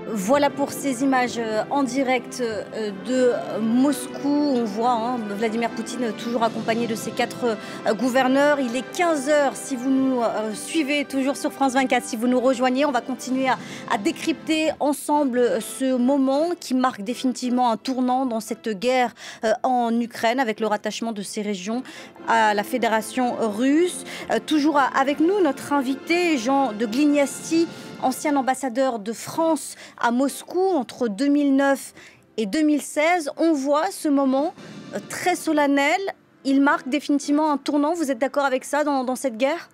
Voilà pour ces images en direct de Moscou. On voit Vladimir Poutine toujours accompagné de ses quatre gouverneurs. Il est 15 heures. Si vous nous suivez toujours sur France 24, si vous nous rejoignez, on va continuer à décrypter ensemble ce moment qui marque définitivement un tournant dans cette guerre en Ukraine avec le rattachement de ces régions à la Fédération russe. Toujours avec nous, notre invité Jean de Glignasti, ancien ambassadeur de France à Moscou entre 2009 et 2016. On voit ce moment très solennel. Il marque définitivement un tournant. Vous êtes d'accord avec ça dans cette guerre ?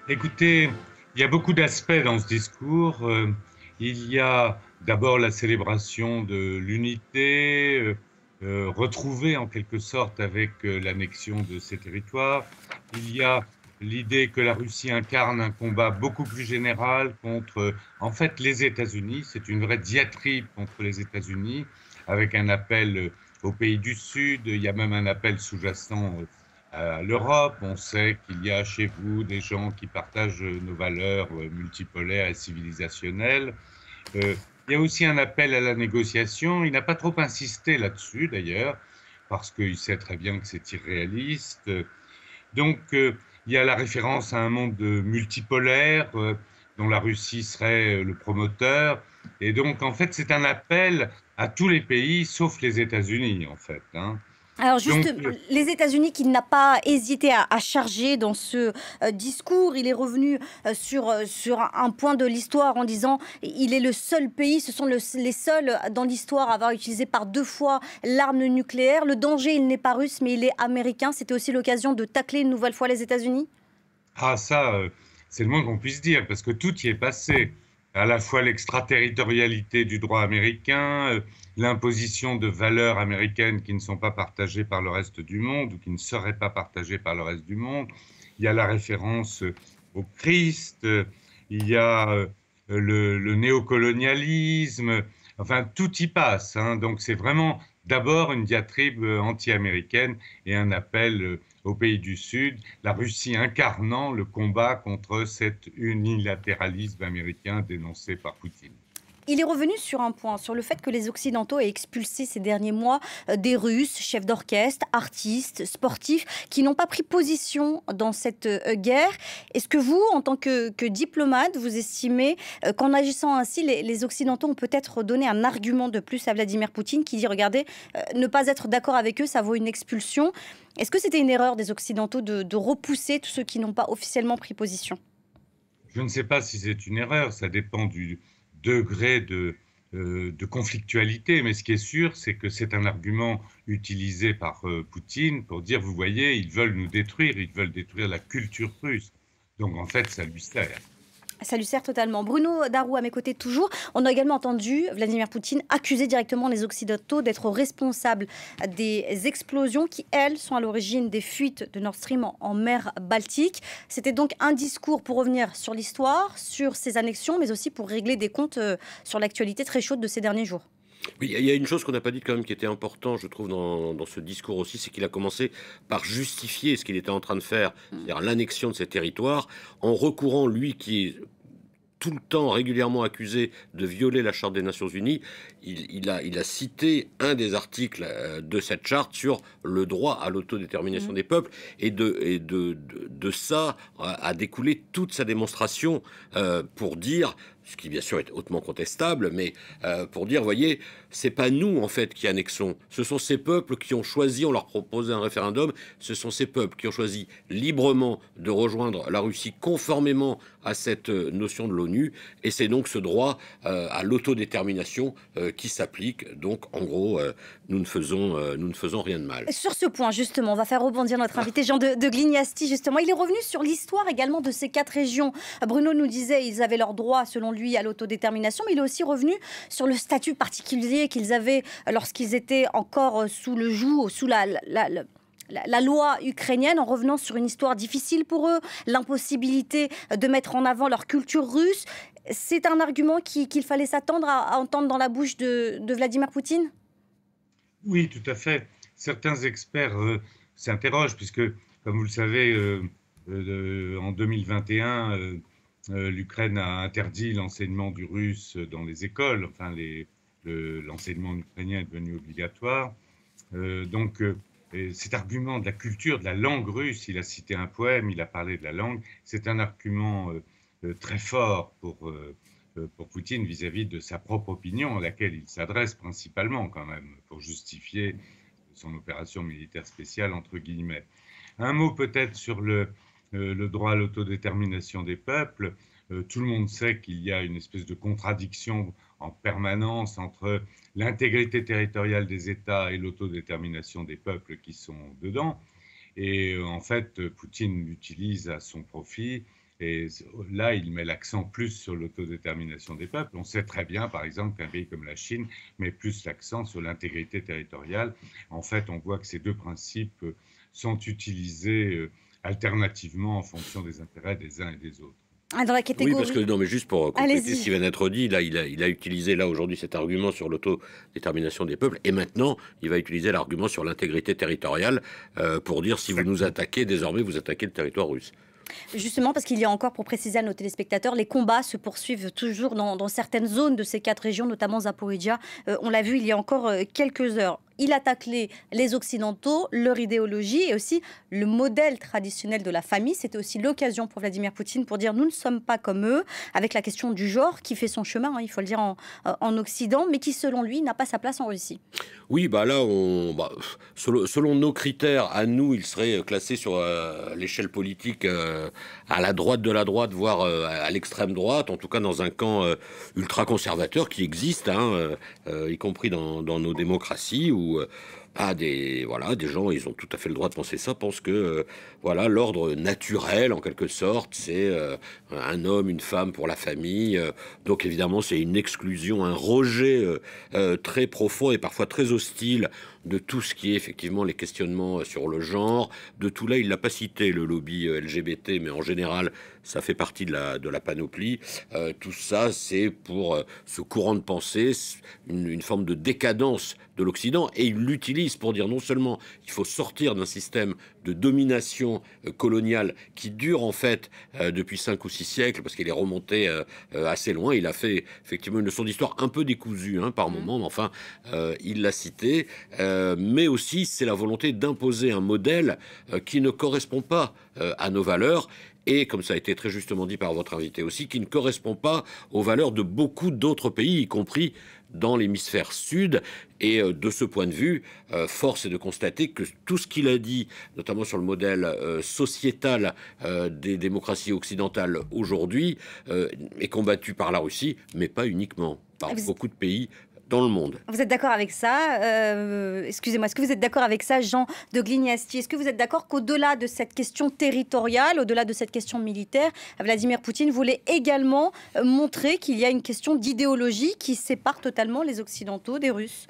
Écoutez, il y a beaucoup d'aspects dans ce discours. Il y a d'abord la célébration de l'unité, retrouvée en quelque sorte avec l'annexion de ces territoires. Il y a l'idée que la Russie incarne un combat beaucoup plus général contre, en fait, les États-Unis. C'est une vraie diatribe contre les États-Unis, avec un appel aux pays du Sud. Il y a même un appel sous-jacent à l'Europe. On sait qu'il y a chez vous des gens qui partagent nos valeurs multipolaires et civilisationnelles. Il y a aussi un appel à la négociation. Il n'a pas trop insisté là-dessus, d'ailleurs, parce qu'il sait très bien que c'est irréaliste. Donc, il y a la référence à un monde multipolaire dont la Russie serait le promoteur. Et donc, en fait, c'est un appel à tous les pays, sauf les États-Unis, en fait. Alors juste, les États-Unis qui n'a pas hésité à charger dans ce discours, il est revenu sur un point de l'histoire en disant il est le seul pays, ce sont les seuls dans l'histoire à avoir utilisé par 2 fois l'arme nucléaire. Le danger, il n'est pas russe, mais il est américain. C'était aussi l'occasion de tacler une nouvelle fois les États-Unis ? Ah, ça, c'est le moins qu'on puisse dire, parce que tout y est passé. À la fois l'extraterritorialité du droit américain, l'imposition de valeurs américaines qui ne sont pas partagées par le reste du monde ou qui ne seraient pas partagées par le reste du monde. Il y a la référence au Christ, il y a le néocolonialisme, enfin tout y passe. Donc c'est vraiment d'abord une diatribe anti-américaine et un appel aux pays du Sud, la Russie incarnant le combat contre cet unilatéralisme américain dénoncé par Poutine. Il est revenu sur un point, sur le fait que les Occidentaux aient expulsé ces derniers mois des Russes, chefs d'orchestre, artistes, sportifs, qui n'ont pas pris position dans cette guerre. Est-ce que vous, en tant que diplomate, vous estimez qu'en agissant ainsi, les Occidentaux ont peut-être donné un argument de plus à Vladimir Poutine qui dit, regardez, ne pas être d'accord avec eux, ça vaut une expulsion. Est-ce que c'était une erreur des Occidentaux de repousser tous ceux qui n'ont pas officiellement pris position ? Je ne sais pas si c'est une erreur, ça dépend du degré de conflictualité, mais ce qui est sûr, c'est que c'est un argument utilisé par Poutine pour dire, vous voyez, ils veulent nous détruire, ils veulent détruire la culture russe. Donc en fait, ça lui sert. Ça lui sert totalement. Bruno Darou, à mes côtés toujours. On a également entendu Vladimir Poutine accuser directement les Occidentaux d'être responsables des explosions qui, elles, sont à l'origine des fuites de Nord Stream en mer Baltique. C'était donc un discours pour revenir sur l'histoire, sur ces annexions, mais aussi pour régler des comptes sur l'actualité très chaude de ces derniers jours. Oui, il y a une chose qu'on n'a pas dite quand même qui était important, je trouve, dans ce discours aussi, c'est qu'il a commencé par justifier ce qu'il était en train de faire, c'est-à-dire l'annexion de ces territoires, en recourant, lui qui est tout le temps régulièrement accusé de violer la Charte des Nations Unies, il a cité un des articles de cette charte sur le droit à l'autodétermination des peuples, et de ça a découlé toute sa démonstration pour dire, ce qui bien sûr est hautement contestable, mais pour dire, voyez, c'est pas nous en fait qui annexons, ce sont ces peuples qui ont choisi, on leur proposait un référendum, ce sont ces peuples qui ont choisi librement de rejoindre la Russie conformément à cette notion de l'ONU, et c'est donc ce droit à l'autodétermination qui s'applique. Donc en gros, nous ne faisons rien de mal. Sur ce point, justement, on va faire rebondir notre invité Jean de Glignasti, justement. Il est revenu sur l'histoire également de ces 4 régions. Bruno nous disait qu'ils avaient leur droit, selon lui, à l'autodétermination, mais il est aussi revenu sur le statut particulier qu'ils avaient lorsqu'ils étaient encore sous le joug, sous la loi ukrainienne, en revenant sur une histoire difficile pour eux, l'impossibilité de mettre en avant leur culture russe. C'est un argument qu'il fallait s'attendre à entendre dans la bouche de Vladimir Poutine ? Oui, tout à fait. Certains experts s'interrogent, puisque, comme vous le savez, en 2021, l'Ukraine a interdit l'enseignement du russe dans les écoles, enfin l'enseignement ukrainien est devenu obligatoire. Et cet argument de la culture, de la langue russe, il a cité un poème, il a parlé de la langue, c'est un argument très fort pour Poutine vis-à-vis de sa propre opinion, à laquelle il s'adresse principalement quand même, pour justifier son opération militaire spéciale, entre guillemets. Un mot peut-être sur le droit à l'autodétermination des peuples. Tout le monde sait qu'il y a une espèce de contradiction en permanence entre l'intégrité territoriale des États et l'autodétermination des peuples qui sont dedans. Et en fait, Poutine l'utilise à son profit. Et là, il met l'accent plus sur l'autodétermination des peuples. On sait très bien, par exemple, qu'un pays comme la Chine met plus l'accent sur l'intégrité territoriale. En fait, on voit que ces deux principes sont utilisés alternativement en fonction des intérêts des uns et des autres. Dans la catégorie... Oui, parce que, non, mais juste pour compléter ce qui vient d'être dit, là, il a utilisé, là, aujourd'hui, cet argument sur l'autodétermination des peuples, et maintenant, il va utiliser l'argument sur l'intégrité territoriale pour dire, si vous nous attaquez, désormais, vous attaquez le territoire russe. Justement, parce qu'il y a encore, pour préciser à nos téléspectateurs, les combats se poursuivent toujours dans certaines zones de ces 4 régions, notamment Zaporizhzhia. On l'a vu il y a encore quelques heures. Il attaque les Occidentaux, leur idéologie et aussi le modèle traditionnel de la famille. C'était aussi l'occasion pour Vladimir Poutine pour dire nous ne sommes pas comme eux, avec la question du genre qui fait son chemin, il faut le dire, en Occident, mais qui, selon lui, n'a pas sa place en Russie. Oui, bah là, selon nos critères, à nous, il serait classé sur l'échelle politique à la droite de la droite, voire à l'extrême droite, en tout cas dans un camp ultra-conservateur qui existe, y compris dans nos démocraties, où des gens, ils ont tout à fait le droit de penser ça, pensent que l'ordre naturel, en quelque sorte, c'est un homme, une femme pour la famille. Donc évidemment, c'est une exclusion, un rejet très profond et parfois très hostile de tout ce qui est effectivement les questionnements sur le genre. De tout là, il l'a pas cité, le lobby LGBT, mais en général, ça fait partie de la panoplie. Tout ça, c'est pour ce courant de pensée, une forme de décadence de l'Occident, et il l'utilise pour dire non seulement il faut sortir d'un système de domination coloniale qui dure en fait depuis 5 ou 6 siècles, parce qu'il est remonté assez loin. Il a fait effectivement une leçon d'histoire un peu décousue par moment, mais enfin il l'a cité, mais aussi c'est la volonté d'imposer un modèle qui ne correspond pas à nos valeurs, et comme ça a été très justement dit par votre invité aussi, qui ne correspond pas aux valeurs de beaucoup d'autres pays, y compris dans l'hémisphère sud. Et de ce point de vue, force est de constater que tout ce qu'il a dit, notamment sur le modèle sociétal des démocraties occidentales aujourd'hui, est combattu par la Russie, mais pas uniquement, par beaucoup de pays dans le monde. Vous êtes d'accord avec ça excusez-moi, est-ce que vous êtes d'accord avec ça, Jean de Glignasti? Est-ce que vous êtes d'accord qu'au-delà de cette question territoriale, au-delà de cette question militaire, Vladimir Poutine voulait également montrer qu'il y a une question d'idéologie qui sépare totalement les Occidentaux des Russes?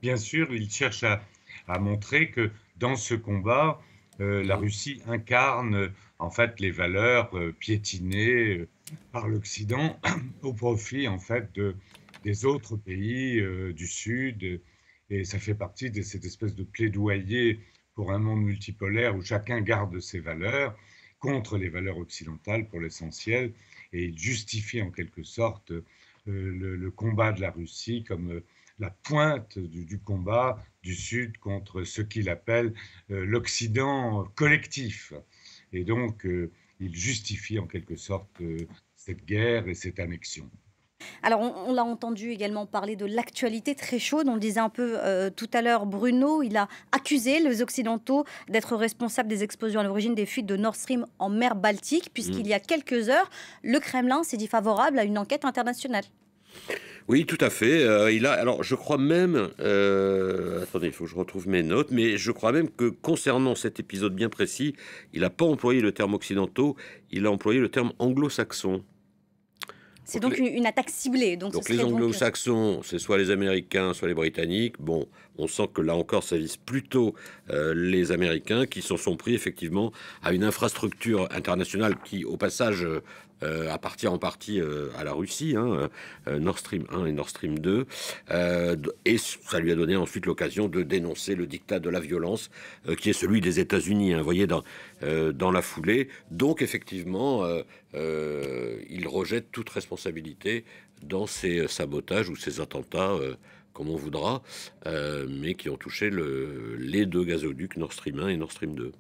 Bien sûr, il cherche à montrer que dans ce combat, la Russie incarne en fait les valeurs piétinées par l'Occident au profit en fait des autres pays du Sud, et ça fait partie de cette espèce de plaidoyer pour un monde multipolaire où chacun garde ses valeurs contre les valeurs occidentales pour l'essentiel, et il justifie en quelque sorte le combat de la Russie comme la pointe du combat du Sud contre ce qu'il appelle l'Occident collectif. Et donc, il justifie en quelque sorte cette guerre et cette annexion. Alors, on l'a entendu également parler de l'actualité très chaude. On le disait un peu tout à l'heure, Bruno, il a accusé les Occidentaux d'être responsables des explosions à l'origine des fuites de Nord Stream en mer Baltique, puisqu'il y a quelques heures, le Kremlin s'est dit favorable à une enquête internationale. Oui, tout à fait. Alors, je crois même... attendez, il faut que je retrouve mes notes, mais je crois même que concernant cet épisode bien précis, il n'a pas employé le terme occidentaux, il a employé le terme anglo-saxon. C'est donc une attaque ciblée. Donc les anglo-saxons, c'est soit les Américains, soit les Britanniques. Bon, on sent que là encore, ça vise plutôt les Américains qui s'en sont pris effectivement à une infrastructure internationale qui, au passage, appartient en partie à la Russie, hein, Nord Stream 1 et Nord Stream 2, et ça lui a donné ensuite l'occasion de dénoncer le diktat de la violence qui est celui des États-Unis, hein, vous voyez, dans la foulée. Donc effectivement, il rejette toute responsabilité dans ces sabotages ou ces attentats, comme on voudra, mais qui ont touché les deux gazoducs Nord Stream 1 et Nord Stream 2.